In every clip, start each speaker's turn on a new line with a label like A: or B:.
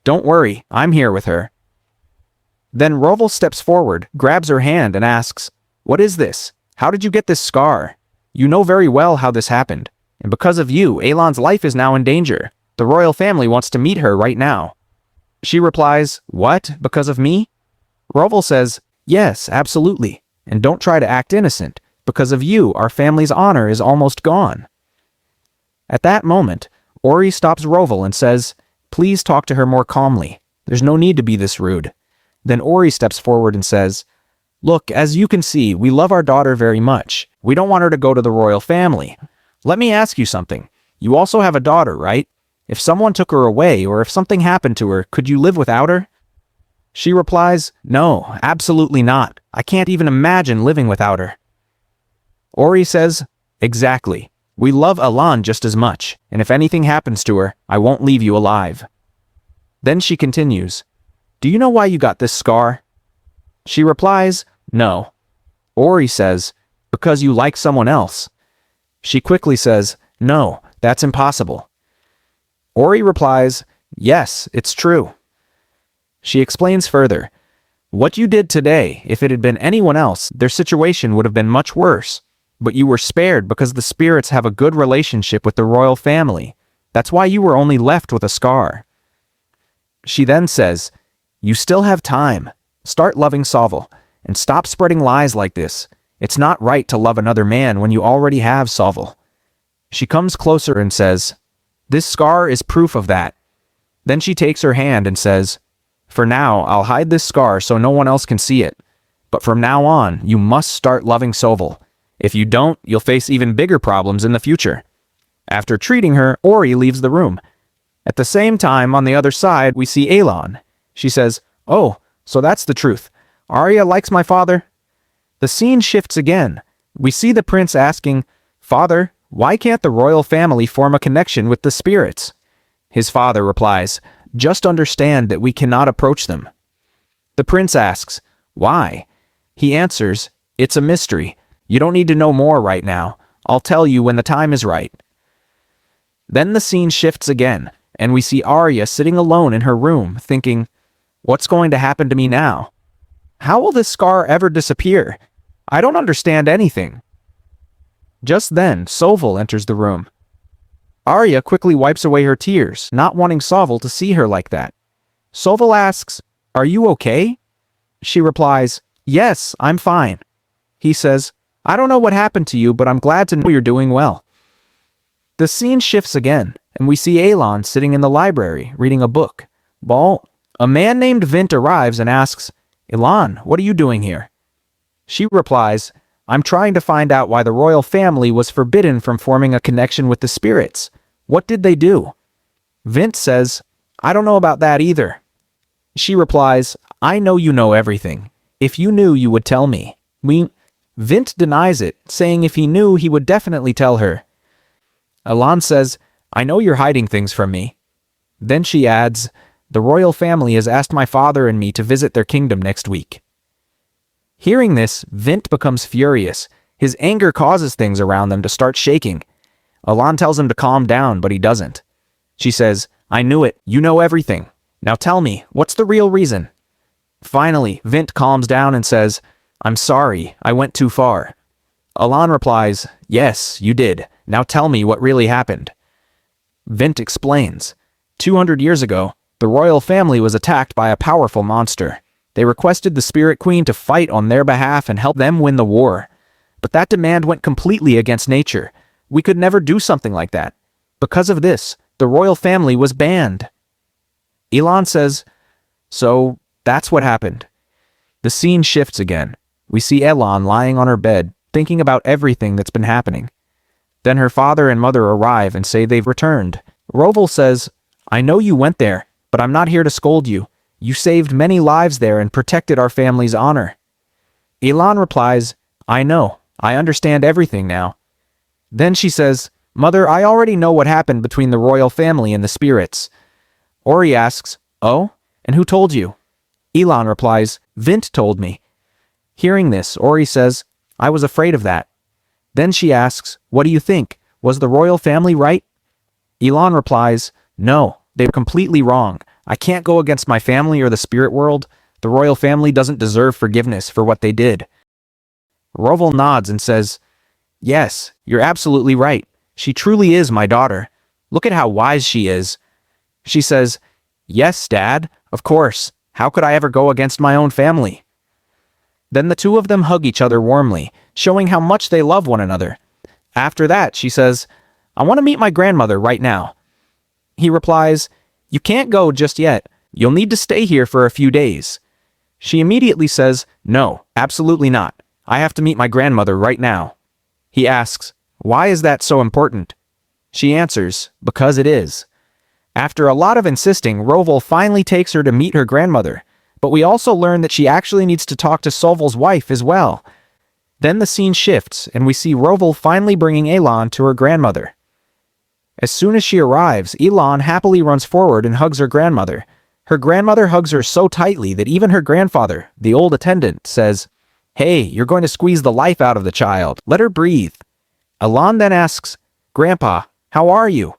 A: Don't worry, I'm here with her. Then Roval steps forward, grabs her hand, and asks, "What is this? How did you get this scar? You know very well how this happened. And because of you, Elan's life is now in danger. The royal family wants to meet her right now." She replies, "What? Because of me?" Roval says, "Yes, absolutely. And don't try to act innocent. Because of you, our family's honor is almost gone." At that moment, Ori stops Roval and says, "Please talk to her more calmly. There's no need to be this rude." Then Ori steps forward and says, "Look, as you can see, we love our daughter very much. We don't want her to go to the royal family. Let me ask you something. You also have a daughter, right? If someone took her away or if something happened to her, could you live without her?" She replies, "No, absolutely not. I can't even imagine living without her." Ori says, "Exactly. We love Elan just as much, and if anything happens to her, I won't leave you alive." Then she continues, "Do you know why you got this scar?" She replies, "No." Ori says, "Because you like someone else." She quickly says, "No, that's impossible." Ori replies, "Yes, it's true." She explains further, "What you did today, if it had been anyone else, their situation would have been much worse. But you were spared because the spirits have a good relationship with the royal family. That's why you were only left with a scar." She then says, "You still have time. Start loving Sovel, and stop spreading lies like this. It's not right to love another man when you already have Sovel." She comes closer and says, "This scar is proof of that." Then she takes her hand and says, "For now, I'll hide this scar so no one else can see it. But from now on, you must start loving Sovel. If you don't, you'll face even bigger problems in the future." After treating her, Ori leaves the room. At the same time, on the other side, we see Elan. She says, "Oh, so that's the truth. Arya likes my father?" The scene shifts again. We see the prince asking, "Father, why can't the royal family form a connection with the spirits?" His father replies, "Just understand that we cannot approach them." The prince asks, "Why?" He answers, "It's a mystery. You don't need to know more right now. I'll tell you when the time is right." Then the scene shifts again, and we see Arya sitting alone in her room, thinking, "What's going to happen to me now? How will this scar ever disappear? I don't understand anything." Just then, Sovel enters the room. Arya quickly wipes away her tears, not wanting Sovel to see her like that. Sovel asks, "Are you okay?" She replies, "Yes, I'm fine." He says, "I don't know what happened to you, but I'm glad to know you're doing well." The scene shifts again, and we see Elan sitting in the library, reading a book. A man named Vint arrives and asks, "Elan, what are you doing here?" She replies, "I'm trying to find out why the royal family was forbidden from forming a connection with the spirits. What did they do?" Vint says, "I don't know about that either." She replies, "I know you know everything. If you knew, you would tell me." Vint denies it, saying if he knew, he would definitely tell her. Elan says, "I know you're hiding things from me." Then she adds, "The royal family has asked my father and me to visit their kingdom next week." Hearing this, Vint becomes furious. His anger causes things around them to start shaking. Elan tells him to calm down, but he doesn't. She says, "I knew it. You know everything. Now tell me, what's the real reason?" Finally, Vint calms down and says, "I'm sorry, I went too far." Elan replies, "Yes, you did. Now tell me what really happened." Vint explains, 200 years ago, the royal family was attacked by a powerful monster. They requested the Spirit Queen to fight on their behalf and help them win the war. But that demand went completely against nature. We could never do something like that. Because of this, the royal family was banned. Elan says, "So that's what happened." The scene shifts again. We see Elan lying on her bed, thinking about everything that's been happening. Then her father and mother arrive and say they've returned. Roval says, "I know you went there, but I'm not here to scold you. You saved many lives there and protected our family's honor." Elan replies, "I know. I understand everything now." Then she says, "Mother, I already know what happened between the royal family and the spirits." Ori asks, "Oh? And who told you?" Elan replies, "Vint told me." Hearing this, Ori says, "I was afraid of that." Then she asks, "What do you think? Was the royal family right?" Elan replies, "No, they were completely wrong. I can't go against my family or the spirit world. The royal family doesn't deserve forgiveness for what they did. Roval nods and says, Yes, you're absolutely right. She truly is my daughter. Look at how wise she is. She says, Yes, Dad, of course. How could I ever go against my own family? Then the two of them hug each other warmly, showing how much they love one another. After that, she says, I want to meet my grandmother right now. He replies, You can't go just yet. You'll need to stay here for a few days. She immediately says, No, absolutely not. I have to meet my grandmother right now. He asks, Why is that so important? She answers, Because it is. After a lot of insisting, Roval finally takes her to meet her grandmother, but we also learn that she actually needs to talk to Soval's wife as well. Then the scene shifts, and we see Roval finally bringing Elan to her grandmother. As soon as she arrives, Elan happily runs forward and hugs her grandmother. Her grandmother hugs her so tightly that even her grandfather, the old attendant, says, Hey, you're going to squeeze the life out of the child. Let her breathe. Elan then asks, Grandpa, how are you?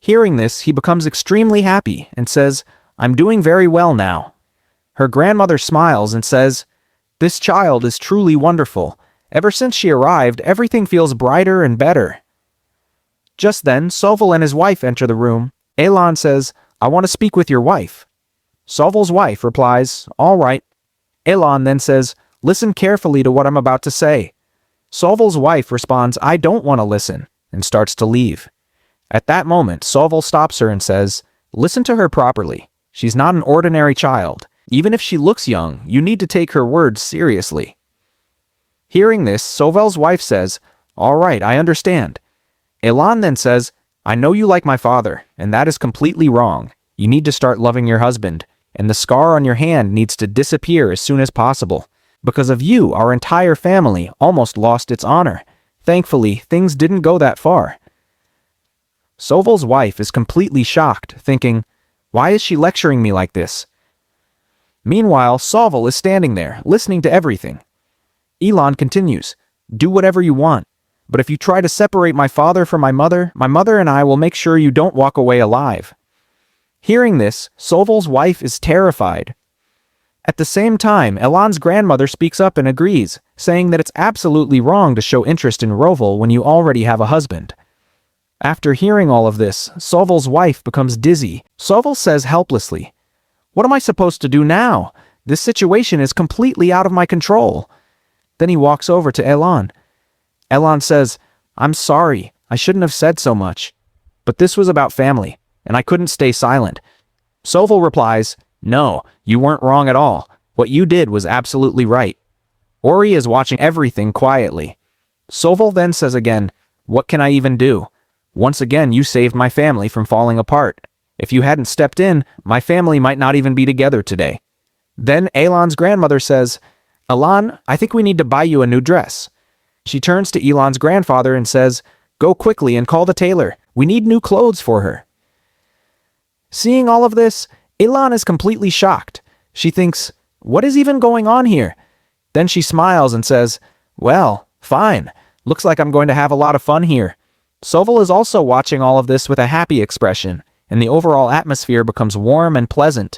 A: Hearing this, he becomes extremely happy and says, I'm doing very well now. Her grandmother smiles and says, This child is truly wonderful. Ever since she arrived, everything feels brighter and better. Just then, Soval and his wife enter the room. Elan says, I want to speak with your wife. Soval's wife replies, All right. Elan then says, Listen carefully to what I'm about to say. Soval's wife responds, I don't want to listen, and starts to leave. At that moment, Soval stops her and says, Listen to her properly. She's not an ordinary child. Even if she looks young, you need to take her words seriously. Hearing this, Soval's wife says, All right, I understand. Elan then says, I know you like my father, and that is completely wrong. You need to start loving your husband, and the scar on your hand needs to disappear as soon as possible. Because of you, our entire family almost lost its honor. Thankfully, things didn't go that far. Soval's wife is completely shocked, thinking, Why is she lecturing me like this? Meanwhile, Soval is standing there, listening to everything. Elan continues, Do whatever you want, but if you try to separate my father from my mother and I will make sure you don't walk away alive. Hearing this, Soval's wife is terrified. At the same time, Elan's grandmother speaks up and agrees, saying that it's absolutely wrong to show interest in Roval when you already have a husband. After hearing all of this, Soval's wife becomes dizzy. Soval says helplessly, What am I supposed to do now? This situation is completely out of my control. Then he walks over to Elan. Elan says, I'm sorry, I shouldn't have said so much. But this was about family, and I couldn't stay silent. Soval replies, No, you weren't wrong at all. What you did was absolutely right. Ori is watching everything quietly. Soval then says again, What can I even do? Once again, you saved my family from falling apart. If you hadn't stepped in, my family might not even be together today. Then Elan's grandmother says, Elan, I think we need to buy you a new dress. She turns to Elan's grandfather and says, Go quickly and call the tailor. We need new clothes for her. Seeing all of this, Elan is completely shocked. She thinks, What is even going on here? Then she smiles and says, Well, fine. Looks like I'm going to have a lot of fun here. Soval is also watching all of this with a happy expression, and the overall atmosphere becomes warm and pleasant.